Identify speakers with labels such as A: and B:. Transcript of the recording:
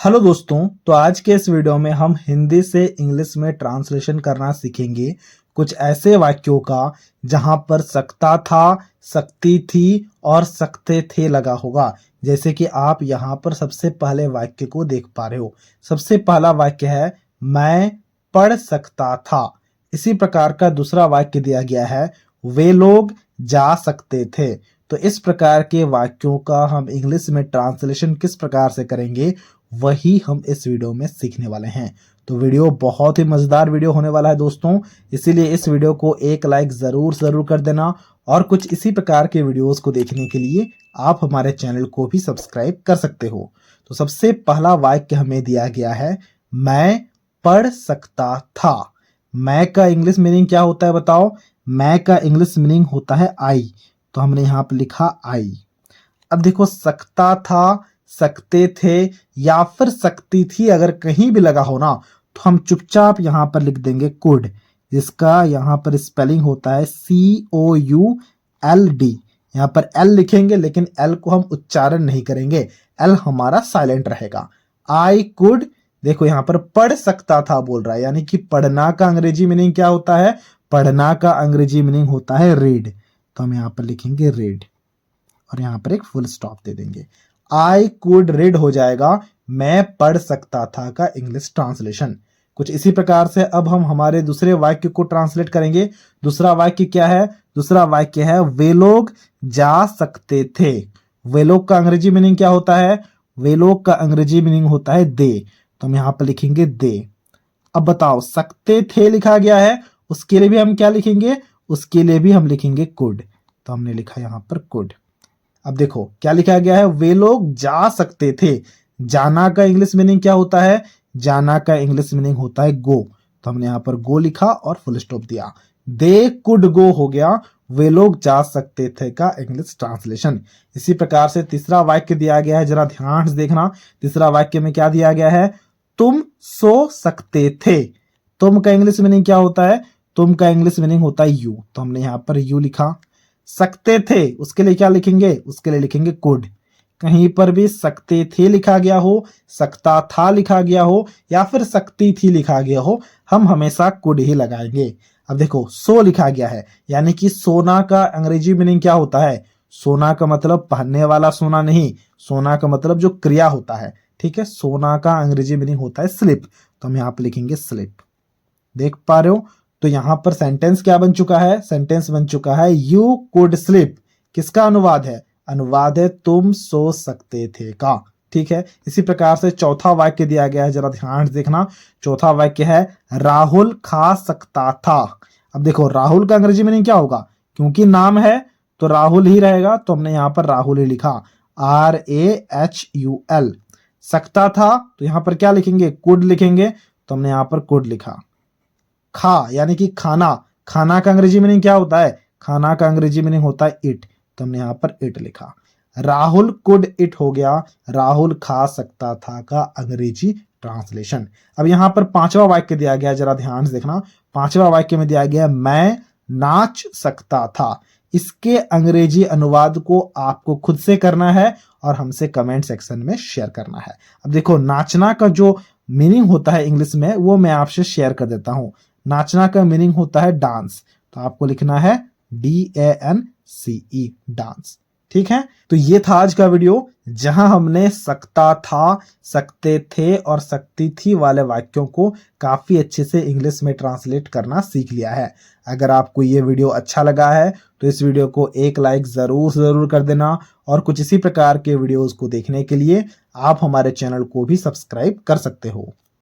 A: Hello दोस्तों, तो आज के इस वीडियो में हम हिंदी से इंग्लिश में ट्रांसलेशन करना सीखेंगे। कुछ ऐसे वाक्यों का जहां पर सकता था, सकती थी और सकते थे लगा होगा। जैसे कि आप यहां पर सबसे पहले वाक्य को देख पा रहे हो। सबसे पहला वाक्य है मैं पढ़ सकता था। इसी प्रकार का दूसरा वाक्य दिया गया है वे लोग जा सकते थे। तो इस प्रकार के वाक्यों का हम इंग्लिश में ट्रांसलेशन किस प्रकार से करेंगे वही हम इस वीडियो में सीखने वाले हैं। तो वीडियो बहुत ही मजेदार वीडियो होने वाला है दोस्तों, इसीलिए इस वीडियो को एक लाइक जरूर कर देना और कुछ इसी प्रकार के वीडियोस को देखने के लिए आप हमारे चैनल को भी सब्सक्राइब कर सकते हो। तो सबसे पहला वाक्य हमें दिया गया है मैं पढ़ सकता था। मैं का इंग्लिश मीनिंग क्या होता है बताओ? मैं का इंग्लिश मीनिंग होता है आई, तो हमने यहाँ पर लिखा आई। अब देखो सकता था, सकते थे या फिर सकती थी अगर कहीं भी लगा हो ना तो हम चुपचाप यहां पर लिख देंगे कुड, जिसका यहां पर स्पेलिंग होता है COULD। यहां पर L लिखेंगे लेकिन L को हम उच्चारण नहीं करेंगे, L हमारा साइलेंट रहेगा। आई कुड, देखो यहां पर पढ़ सकता था बोल रहा है, यानी कि पढ़ना का अंग्रेजी मीनिंग क्या होता है? पढ़ना का अंग्रेजी मीनिंग होता है रीड। तो हम यहां पर लिखेंगे रीड और यहां पर एक फुल स्टॉप दे देंगे। आई कुड रीड हो जाएगा मैं पढ़ सकता था का इंग्लिश ट्रांसलेशन। कुछ इसी प्रकार से अब हम हमारे दूसरे वाक्य को ट्रांसलेट करेंगे। दूसरा वाक्य क्या है? दूसरा वाक्य है वे लोग जा सकते थे। वे लोग का अंग्रेजी मीनिंग क्या होता है? वे लोग का अंग्रेजी मीनिंग होता है दे, तो हम यहां पर लिखेंगे दे। अब बताओ सकते थे लिखा गया है, उसके लिए भी हम क्या लिखेंगे? उसके लिए भी हम लिखेंगे कुड, तो हमने लिखा यहां पर कुड। अब देखो क्या लिखा गया है, वे लोग जा सकते थे। जाना का इंग्लिश मीनिंग क्या होता है? जाना का इंग्लिश मीनिंग होता है गो, तो हमने यहां पर गो लिखा और फुल स्टॉप दिया। दे कुड गो हो गया वे लोग जा सकते थे का इंग्लिश ट्रांसलेशन। इसी प्रकार से तीसरा वाक्य दिया गया है, जरा ध्यान से देखना। तीसरा वाक्य में क्या दिया गया है? तुम सो सकते थे। तुम का इंग्लिश मीनिंग क्या होता है? तुम का इंग्लिश मीनिंग होता है यू, तो हमने यहां पर यू लिखा। सकते थे उसके लिए क्या लिखेंगे? उसके लिए लिखेंगे कुड। कहीं पर भी सकते थे लिखा गया हो, सकता था लिखा गया हो या फिर सकती थी लिखा गया हो, हम हमेशा कुड ही लगाएंगे। अब देखो सो लिखा गया है, यानी कि सोना का अंग्रेजी मीनिंग क्या होता है? सोना का मतलब पहनने वाला सोना नहीं, सोना का मतलब जो क्रिया होता है, ठीक है। सोना का अंग्रेजी मीनिंग होता है स्लिप, तो हम यहाँ पे लिखेंगे स्लिप। देख पा रहे हो? तो यहां पर सेंटेंस क्या बन चुका है? सेंटेंस बन चुका है यू कुड स्लिप। किसका अनुवाद है? अनुवाद है तुम सो सकते थे का, ठीक है। इसी प्रकार से चौथा वाक्य दिया गया है, जरा ध्यान से देखना। चौथा वाक्य है राहुल खा सकता था। अब देखो राहुल का अंग्रेजी मीनिंग क्या होगा? क्योंकि नाम है तो राहुल ही रहेगा, तो हमने यहां पर राहुल ही लिखा, RAHUL। सकता था तो यहां पर क्या लिखेंगे? कुड लिखेंगे, तो हमने यहां पर कुड लिखा। खा यानी कि खाना, खाना का अंग्रेजी मीनिंग क्या होता है? खाना का अंग्रेजी मीनिंग होता है इट, तो हमने यहां पर इट लिखा। राहुल कुड इट हो गया राहुल खा सकता था का अंग्रेजी ट्रांसलेशन। अब यहां पर पांचवा वाक्य दिया गया, जरा ध्यान से देखना। पांचवा वाक्य में दिया गया मैं नाच सकता था। इसके अंग्रेजी अनुवाद को आपको खुद से करना है और हमसे कमेंट सेक्शन में शेयर करना है। अब देखो नाचना का जो मीनिंग होता है इंग्लिश में वो मैं आपसे शेयर कर देता हूं। नाचना का मीनिंग होता है डांस, तो आपको लिखना है DANCE डांस, ठीक है। तो ये था आज का वीडियो, जहां हमने सकता था, सकते थे और सकती थी वाले वाक्यों को काफी अच्छे से इंग्लिश में ट्रांसलेट करना सीख लिया है। अगर आपको ये वीडियो अच्छा लगा है तो इस वीडियो को एक लाइक जरूर कर देना और कुछ इसी प्रकार के वीडियोस को देखने के लिए आप हमारे चैनल को भी सब्सक्राइब कर सकते हो।